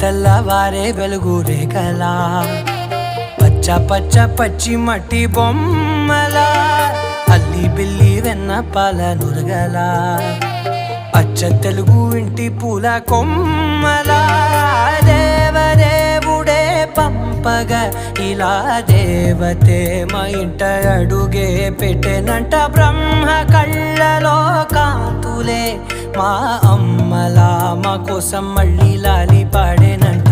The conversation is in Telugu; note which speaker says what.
Speaker 1: తెల్లవారే వెలుగు రేఖలా పచ్చ పచ్చ పచ్చి మట్టి బొమ్మలా అల్లి బిల్లి వెన్న పాల నురగలా అచ్చ తెలుగు ఇంటి పూల కొమ్మలా దేవదేవుడే పంపగా ఇలా దేవతే మా ఇంట అడుగే పెట్టెనంట బ్రహ్మ కళ్ళలో కాంతులే మా అమ్మలా మా కోసం మళ్ళీ లాలి పాడేనంట.